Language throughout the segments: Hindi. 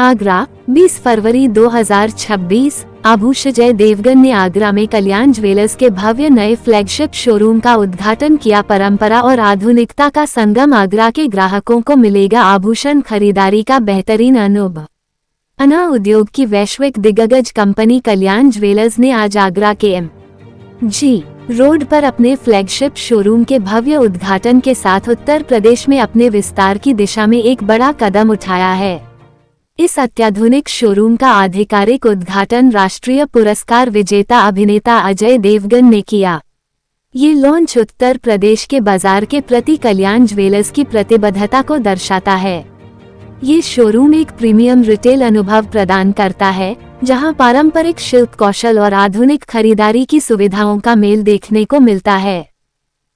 आगरा 20 फरवरी 2026। आभूषण अजय देवगन ने आगरा में कल्याण ज्वेलर्स के भव्य नए फ्लैगशिप शोरूम का उद्घाटन किया। परंपरा और आधुनिकता का संगम, आगरा के ग्राहकों को मिलेगा आभूषण खरीदारी का बेहतरीन अनुभव। अन्ना उद्योग की वैश्विक दिग्गज कंपनी कल्याण ज्वेलर्स ने आज आगरा के एम.जी. रोड पर अपने फ्लैगशिप शोरूम के भव्य उद्घाटन के साथ उत्तर प्रदेश में अपने विस्तार की दिशा में एक बड़ा कदम उठाया है। इस अत्याधुनिक शोरूम का आधिकारिक उद्घाटन राष्ट्रीय पुरस्कार विजेता अभिनेता अजय देवगन ने किया। ये लॉन्च उत्तर प्रदेश के बाजार के प्रति कल्याण ज्वेलर्स की प्रतिबद्धता को दर्शाता है। ये शोरूम एक प्रीमियम रिटेल अनुभव प्रदान करता है, जहां पारंपरिक शिल्प कौशल और आधुनिक खरीदारी की सुविधाओं का मेल देखने को मिलता है।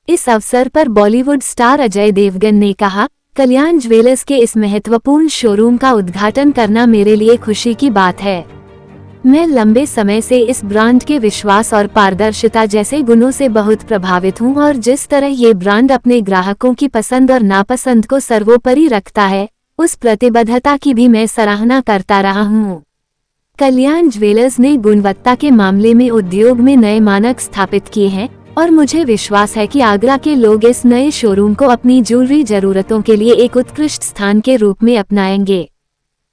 इस अवसर पर बॉलीवुड स्टार अजय देवगन ने कहा, कल्याण ज्वेलर्स के इस महत्वपूर्ण शोरूम का उद्घाटन करना मेरे लिए खुशी की बात है। मैं लंबे समय से इस ब्रांड के विश्वास और पारदर्शिता जैसे गुणों से बहुत प्रभावित हूं और जिस तरह ये ब्रांड अपने ग्राहकों की पसंद और नापसंद को सर्वोपरि रखता है, उस प्रतिबद्धता की भी मैं सराहना करता रहा हूं। कल्याण ज्वेलर्स ने गुणवत्ता के मामले में उद्योग में नए मानक स्थापित किए हैं और मुझे विश्वास है कि आगरा के लोग इस नए शोरूम को अपनी ज्वेलरी जरूरतों के लिए एक उत्कृष्ट स्थान के रूप में अपनाएंगे।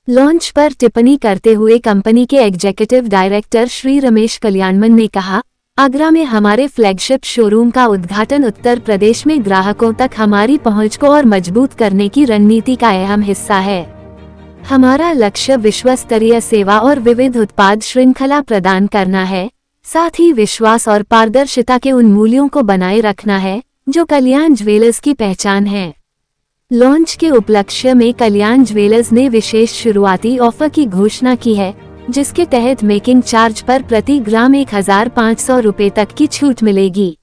लॉन्च पर टिप्पणी करते हुए कंपनी के एग्जीक्यूटिव डायरेक्टर श्री रमेश कल्याणमन ने कहा, आगरा में हमारे फ्लैगशिप शोरूम का उद्घाटन उत्तर प्रदेश में ग्राहकों तक हमारी पहुंच को और मजबूत करने की रणनीति का अहम हिस्सा है। हमारा लक्ष्य विश्व स्तरीय सेवा और विविध उत्पाद श्रृंखला प्रदान करना है, साथ ही विश्वास और पारदर्शिता के उन मूल्यों को बनाए रखना है जो कल्याण ज्वेलर्स की पहचान है। लॉन्च के उपलक्ष्य में कल्याण ज्वेलर्स ने विशेष शुरुआती ऑफर की घोषणा की है, जिसके तहत मेकिंग चार्ज पर प्रति ग्राम 1500 रुपए तक की छूट मिलेगी।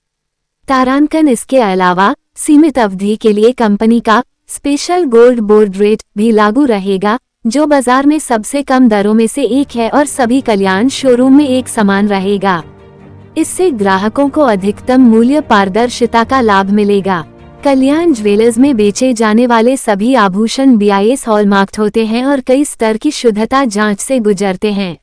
तारांकन इसके अलावा सीमित अवधि के लिए कंपनी का स्पेशल गोल्ड बोर्ड रेट भी लागू रहेगा, जो बाजार में सबसे कम दरों में से एक है और सभी कल्याण शोरूम में एक समान रहेगा। इससे ग्राहकों को अधिकतम मूल्य पारदर्शिता का लाभ मिलेगा। कल्याण ज्वेलर्स में बेचे जाने वाले सभी आभूषण BIS हॉलमार्क्ड होते हैं और कई स्तर की शुद्धता जांच से गुजरते हैं।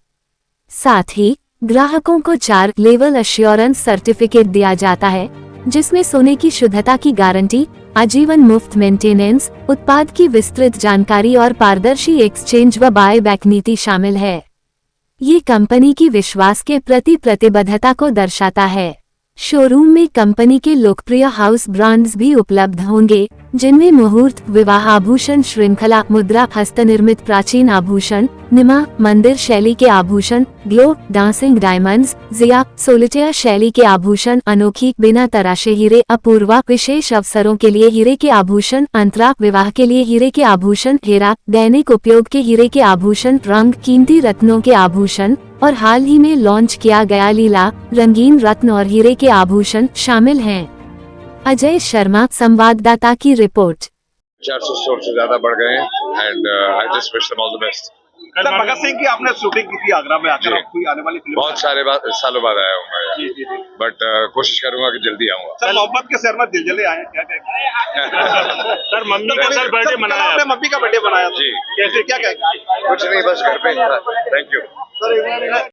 साथ ही ग्राहकों को 4 लेवल एश्योरेंस सर्टिफिकेट दिया जाता है, जिसमें सोने की शुद्धता की गारंटी, आजीवन मुफ्त मेंटेनेंस, उत्पाद की विस्तृत जानकारी और पारदर्शी एक्सचेंज व बाय बैक नीति शामिल है। ये कंपनी की विश्वास के प्रति प्रतिबद्धता को दर्शाता है। शोरूम में कंपनी के लोकप्रिय हाउस ब्रांड्स भी उपलब्ध होंगे, जिनमें मुहूर्त, विवाह आभूषण श्रृंखला, मुद्रा, हस्तनिर्मित प्राचीन आभूषण, निमा, मंदिर शैली के आभूषण, ग्लो, डांसिंग डायमंड्स, जिया, सोलिटेयर शैली के आभूषण, अनोखी बिना तराशे हीरे, अपूर्वा, विशेष अवसरों के लिए हीरे के आभूषण, अंतरा, विवाह के लिए हीरे के आभूषण, हेरा, दैनिक उपयोग के हीरे के आभूषण, रंग, कीमती रत्नों के आभूषण और हाल ही में लॉन्च किया गया लीला, रंगीन रत्न और हीरे के आभूषण शामिल हैं। अजय शर्मा, संवाददाता की रिपोर्ट। 400 स्टोर से ज्यादा बढ़ गए हैं and I just wish them all the best. Sir, Bhagat Singh की आपने शूटिंग की थी आगरा में आकर, कोई आने वाली फिल्म? बहुत सारे सालों बाद आया हूँ मैं, बट कोशिश करूंगा कि जल्दी आऊंगा। सर, मोहब्बत के शहर में दिलजले आए हैं, क्या सर, मम्मी का सर बर्थडे मनाया, आपने मम्मी का बर्थडे मनाया जी, कैसे क्या कहेंगे? कुछ नहीं, बस घर पे। Thank you.